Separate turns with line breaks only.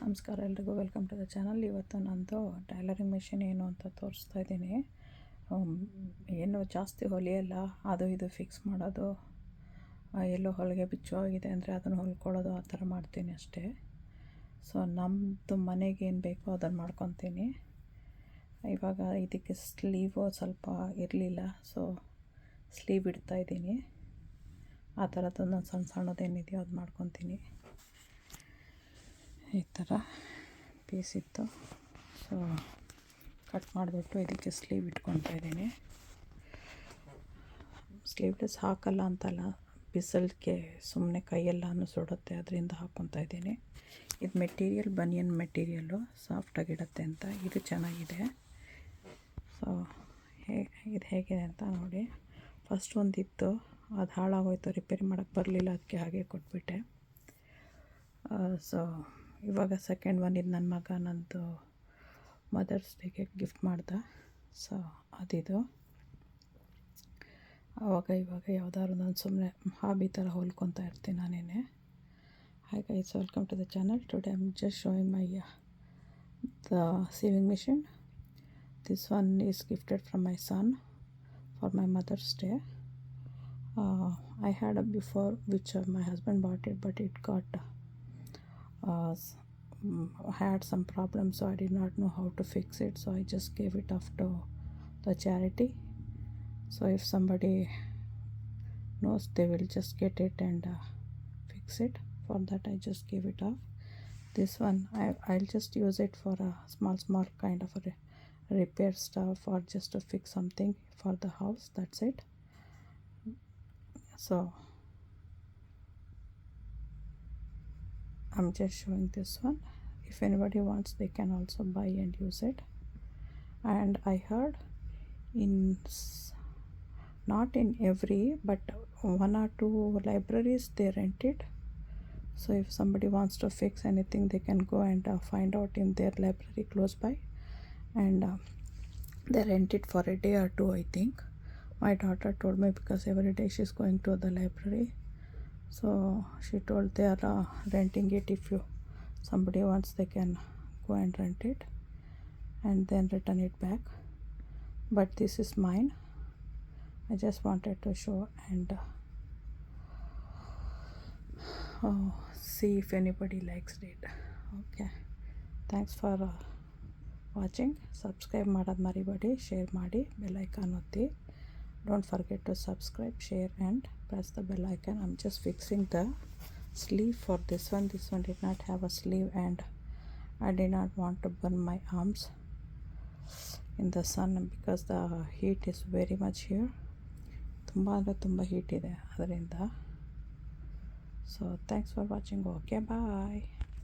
ನಮಸ್ಕಾರ ಎಲ್ರಿಗೂ, welcome to the channel. ಇವತ್ತು ನಂದು ಟೈಲರಿಂಗ್ ಮಿಷಿನ್ ಏನು ಅಂತ ತೋರಿಸ್ತಾ ಇದ್ದೀನಿ. ಏನು ಜಾಸ್ತಿ ಹೊಲಿಯಲ್ಲ, ಅದು ಇದು ಫಿಕ್ಸ್ ಮಾಡೋದು, ಎಲ್ಲೋ ಹೊಲಿಗೆ ಬಿಚ್ಚೋಗಿದೆ ಅಂದರೆ ಅದನ್ನು ಹೊಲ್ಕೊಳ್ಳೋದು, ಆ ಥರ ಮಾಡ್ತೀನಿ ಅಷ್ಟೇ. ಸೊ ನಮ್ಮದು ಮನೆಗೆ ಏನು ಬೇಕೋ ಅದನ್ನು ಮಾಡ್ಕೊತೀನಿ. ಇವಾಗ ಇದಕ್ಕೆ ಸ್ಲೀವು ಸ್ವಲ್ಪ ಇರಲಿಲ್ಲ, ಸೊ ಸ್ಲೀವ್ ಇಡ್ತಾಯಿದ್ದೀನಿ. ಆ ಥರದ್ದೊಂದು ಸಣ್ಣ ಸಣ್ಣದೇನಿದೆಯೋ ಅದು ಮಾಡ್ಕೊತೀನಿ. ಈ ಥರ ಪೀಸ್ ಇತ್ತು, ಸೊ ಕಟ್ ಮಾಡಿಬಿಟ್ಟು ಇದಕ್ಕೆ ಸ್ಲೀವ್ ಇಟ್ಕೊತಾ ಇದ್ದೀನಿ. ಸ್ಲೀವ್ಲೆಸ್ ಹಾಕಲ್ಲ ಅಂತಲ್ಲ, ಬಿಸಿಲಿಗೆ ಸುಮ್ಮನೆ ಕೈಯೆಲ್ಲನೂ ಸುಡುತ್ತೆ, ಅದರಿಂದ ಹಾಕ್ಕೊತಾ ಇದ್ದೀನಿ. ಇದು ಮೆಟೀರಿಯಲ್ ಬನಿಯನ್ ಮೆಟೀರಿಯಲ್ಲು, ಸಾಫ್ಟಾಗಿಡುತ್ತೆ ಅಂತ. ಇದು ಚೆನ್ನಾಗಿದೆ. ಸೊ ಇದು ಹೇಗಿದೆ ಅಂತ ನೋಡಿ. ಫಸ್ಟ್ ಒಂದಿತ್ತು, ಅದು ಹಾಳಾಗೋಯ್ತು, ರಿಪೇರಿ ಮಾಡೋಕ್ಕೆ ಬರಲಿಲ್ಲ, ಅದಕ್ಕೆ ಹಾಗೆ ಕೊಟ್ಬಿಟ್ಟೆ. ಸೊ ಇವಾಗ ಸೆಕೆಂಡ್ ಒನ್, ಇದು ನನ್ನ ಮಗ ನಂದು ಮದರ್ಸ್ ಡೇಗೆ ಗಿಫ್ಟ್ ಮಾಡ್ದೆ. ಸೊ ಅದಿದು ಇವಾಗ ಯಾವುದಾದ್ರು ನಾನು ಸುಮ್ಮನೆ ಹಾಬಿ ಥರ ಹೊಲ್ಕೊತಾ ಇರ್ತೀನಿ ನಾನೇನೆ. Hi guys, welcome to the channel. Today I'm just showing my the sewing machine. This one is gifted from my son for my mother's day. I had a before which my husband bought it, but it got had some problems, so I did not know how to fix it, so I just gave it off to the charity. So if somebody knows, they will just get it and fix it. For that I just gave it off. This one I'll just use it for a small kind of a repair stuff, or just to fix something for the house. That's it. So I'm just showing this one. If anybody wants, they can also buy and use it. And I heard not in every, but one or two libraries they rent it. So if somebody wants to fix anything, they can go and find out in their library close by, and they rent it for a day or two, I think. My daughter told me, because every day she's going to the library, so she told they are renting it. If somebody wants, they can go and rent it and then return it back. But this is mine. I just wanted to show and see if anybody likes it. Okay, thanks for watching. Subscribe ಮಾಡೋದು ಮರಿಬೇಡಿ, share ಮಾಡಿ, bell icon ಒತ್ತಿ. Don't forget to subscribe, share and press the bell icon. I'm just fixing the sleeve for this one. This one did not have a sleeve, and I did not want to burn my arms in the sun because the heat is very much here. ತುಂಬ ಅಂದರೆ ತುಂಬ heat ಇದೆ ಅದರಿಂದ. So thanks for watching. Okay, bye.